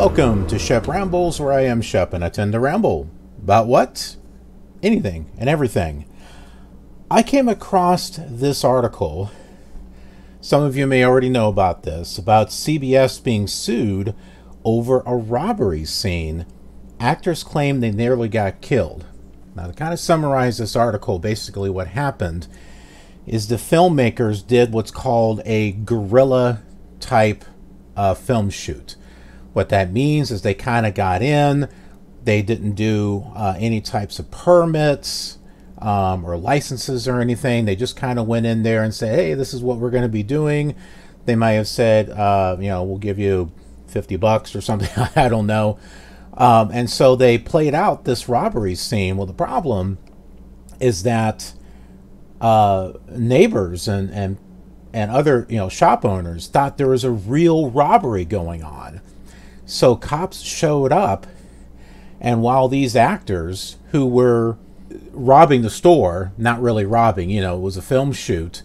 Welcome to Shep Rambles, where I am Shep and I tend to ramble. About what? Anything and everything. I came across this article. Some of you may already know about this, about CBS being sued over a robbery scene. Actors claim they nearly got killed. Now, to kind of summarize this article, basically what happened is the filmmakers did what's called a guerrilla type film shoot. What that means is they kind of got in, they didn't do any types of permits or licenses or anything. They just kind of went in there and said, hey, this is what we're going to be doing. They might have said, we'll give you $50 or something. I don't know. And so they played out this robbery scene. Well, the problem is that neighbors and other shop owners thought there was a real robbery going on. So cops showed up, and while these actors who were robbing the store, not really robbing, it was a film shoot,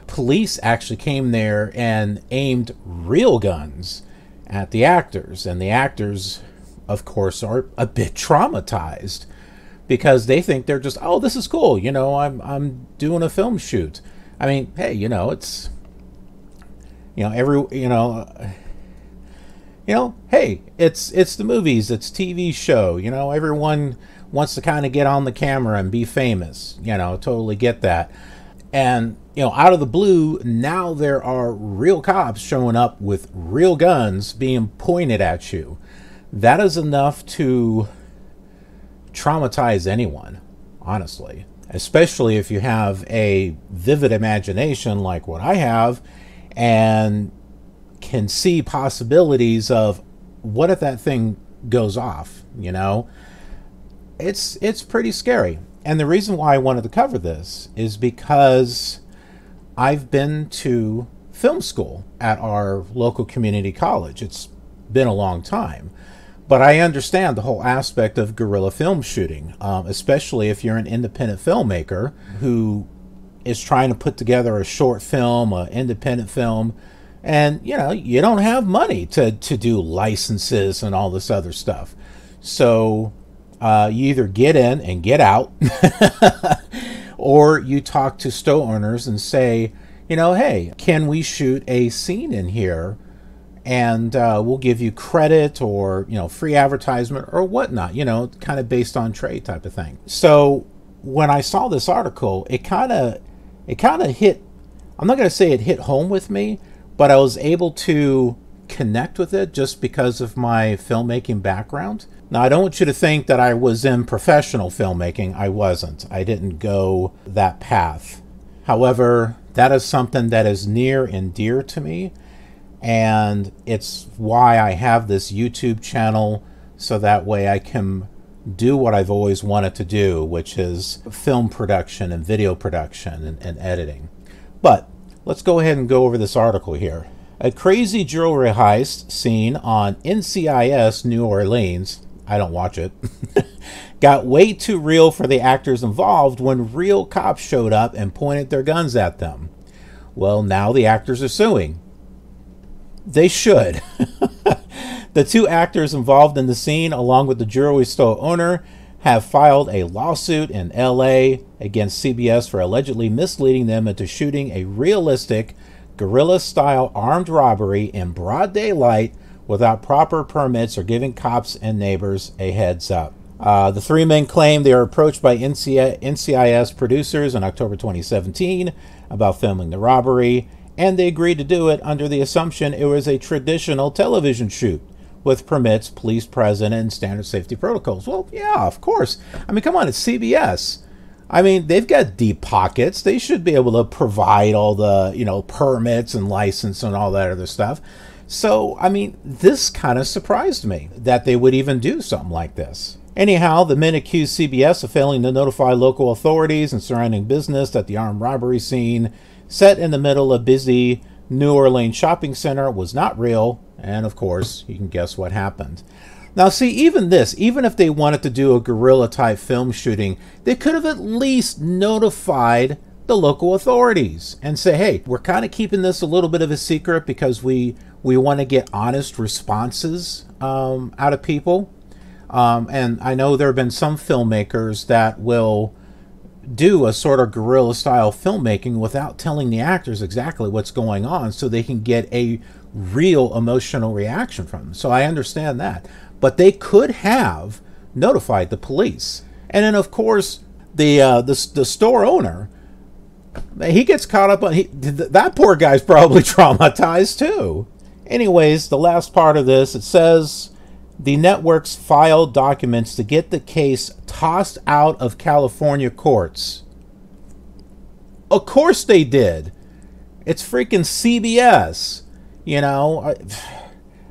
police actually came there and aimed real guns at the actors. And the actors, of course, are a bit traumatized because they think they're just, oh, this is cool. I'm doing a film shoot. I mean, hey, it's, hey, it's the movies, it's TV show, everyone wants to kind of get on the camera and be famous, totally get that. And, out of the blue, now there are real cops showing up with real guns being pointed at you. That is enough to traumatize anyone, honestly, especially if you have a vivid imagination like what I have and can see possibilities of what if that thing goes off. It's pretty scary. And the reason why I wanted to cover this is because I've been to film school at our local community college. It's been a long time, but I understand the whole aspect of guerrilla film shooting, especially if you're an independent filmmaker who is trying to put together a short film, an independent film. And, you don't have money to do licenses and all this other stuff. So you either get in and get out, or you talk to store owners and say, hey, can we shoot a scene in here? And we'll give you credit or, free advertisement or whatnot, kind of based on trade type of thing. So when I saw this article, it kind of hit, I'm not going to say it hit home with me, but I was able to connect with it just because of my filmmaking background. Now, I don't want you to think that I was in professional filmmaking. I wasn't. I didn't go that path. However, that is something that is near and dear to me. And it's why I have this YouTube channel, so that way I can do what I've always wanted to do, which is film production and video production and editing. But let's go ahead and go over this article here. A crazy jewelry heist scene on NCIS New Orleans, I don't watch it, got way too real for the actors involved when real cops showed up and pointed their guns at them. Well, now the actors are suing. They should. The two actors involved in the scene, along with the jewelry store owner, have filed a lawsuit in LA against CBS for allegedly misleading them into shooting a realistic guerrilla-style armed robbery in broad daylight without proper permits or giving cops and neighbors a heads up. The three men claim they were approached by NCIS producers in October 2017 about filming the robbery, and they agreed to do it under the assumption it was a traditional television shoot with permits, police present, and standard safety protocols. Well, yeah, of course. I mean, come on, it's CBS. I mean, they've got deep pockets. They should be able to provide all the, permits and license and all that other stuff. So, I mean, this kind of surprised me that they would even do something like this. Anyhow, the men accused CBS of failing to notify local authorities and surrounding business that the armed robbery scene set in the middle of busy New Orleans shopping center was not real. And of course, you can guess what happened. Now, see, even if they wanted to do a guerrilla type film shooting, they could have at least notified the local authorities and say, hey, we're kind of keeping this a little bit of a secret because we We want to get honest responses out of people. And I know there have been some filmmakers that will do a sort of guerrilla style filmmaking without telling the actors exactly what's going on so they can get a real emotional reaction from them. So I understand that. But they could have notified the police. And then, of course, the store owner, he gets caught up on... that poor guy's probably traumatized, too. Anyways, the last part of this, it says... the networks filed documents to get the case tossed out of California courts. Of course they did. It's freaking CBS. You know,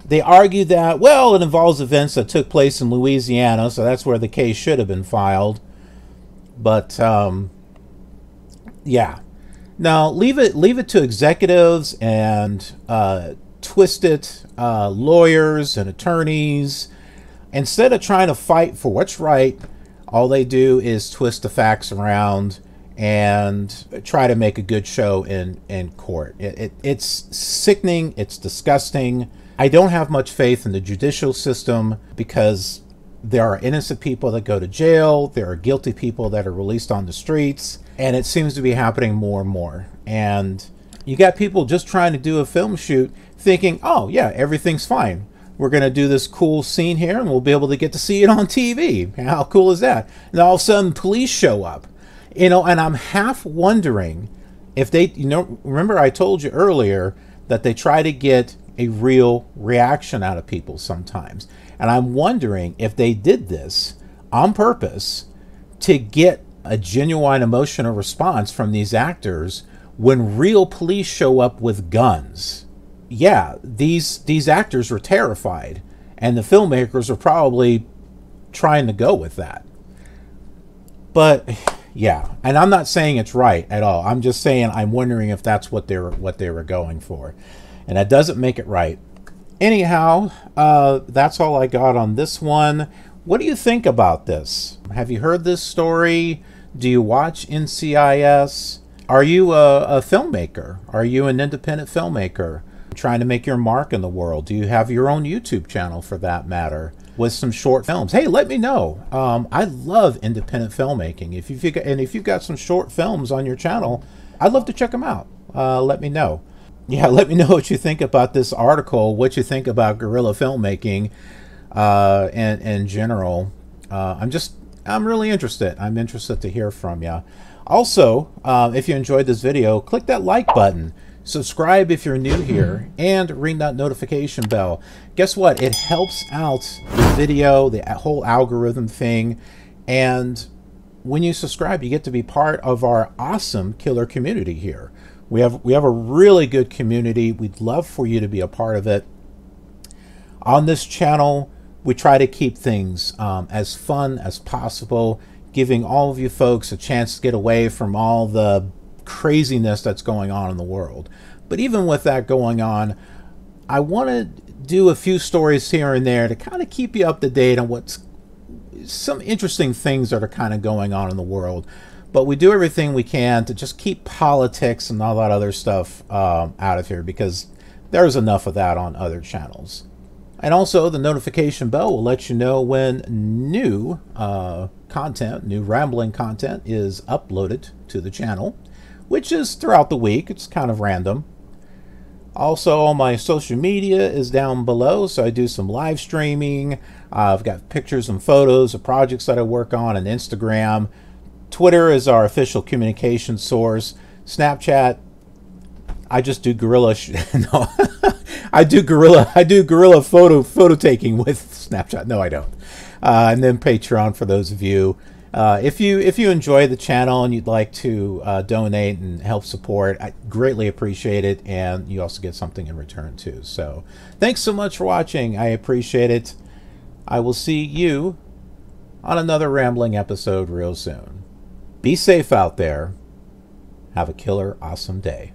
they argued that, well, it involves events that took place in Louisiana, so that's where the case should have been filed. But, yeah. Now, leave it to executives and twisted lawyers and attorneys. Instead of trying to fight for what's right, all they do is twist the facts around and try to make a good show in court. It's sickening. It's disgusting. I don't have much faith in the judicial system because there are innocent people that go to jail. There are guilty people that are released on the streets. And it seems to be happening more and more. And you got people just trying to do a film shoot thinking, oh, yeah, everything's fine. We're going to do this cool scene here and we'll be able to get to see it on TV. How cool is that? And all of a sudden, police show up. You know, and I'm half wondering if they, you know, remember I told you earlier that they try to get a real reaction out of people sometimes. And I'm wondering if they did this on purpose to get a genuine emotional response from these actors when real police show up with guns. Yeah, these actors were terrified, and the filmmakers are probably trying to go with that. But yeah, and I'm not saying it's right at all. I'm just saying I'm wondering if that's what they were going for, and that doesn't make it right. Anyhow, that's all I got on this one. What do you think about this? Have you heard this story? Do you watch NCIS? Are you a filmmaker? Are you an independent filmmaker trying to make your mark in the world? Do you have your own YouTube channel, for that matter, with some short films? Hey, let me know. I love independent filmmaking. If you've got some short films on your channel, I'd love to check them out. Let me know. Yeah, let me know what you think about this article, what you think about guerrilla filmmaking in general. I'm really interested. I'm interested to hear from you. Also, if you enjoyed this video, click that like button. Subscribe if you're new here, and ring that notification bell. Guess what? It helps out the video, the whole algorithm thing. And when you subscribe, you get to be part of our awesome killer community here. We have a really good community. We'd love for you to be a part of it. On this channel, we try to keep things as fun as possible, giving all of you folks a chance to get away from all the craziness that's going on in the world. But even with that going on, I want to do a few stories here and there to kind of keep you up to date on what's some interesting things that are kind of going on in the world. But we do everything we can to just keep politics and all that other stuff out of here, because there's enough of that on other channels. And also, the notification bell will let you know when new content, new rambling content is uploaded to the channel, which is throughout the week. It's kind of random. Also, all my social media is down below, so I do some live streaming. I've got pictures and photos of projects that I work on Instagram. Twitter is our official communication source. Snapchat, I just do guerrilla no, I do guerrilla photo taking with Snapchat. No, I don't. And then Patreon for those of you. If you enjoy the channel and you'd like to donate and help support, I greatly appreciate it, and you also get something in return too. So thanks so much for watching. I appreciate it. I will see you on another rambling episode real soon. Be safe out there. Have a killer awesome day.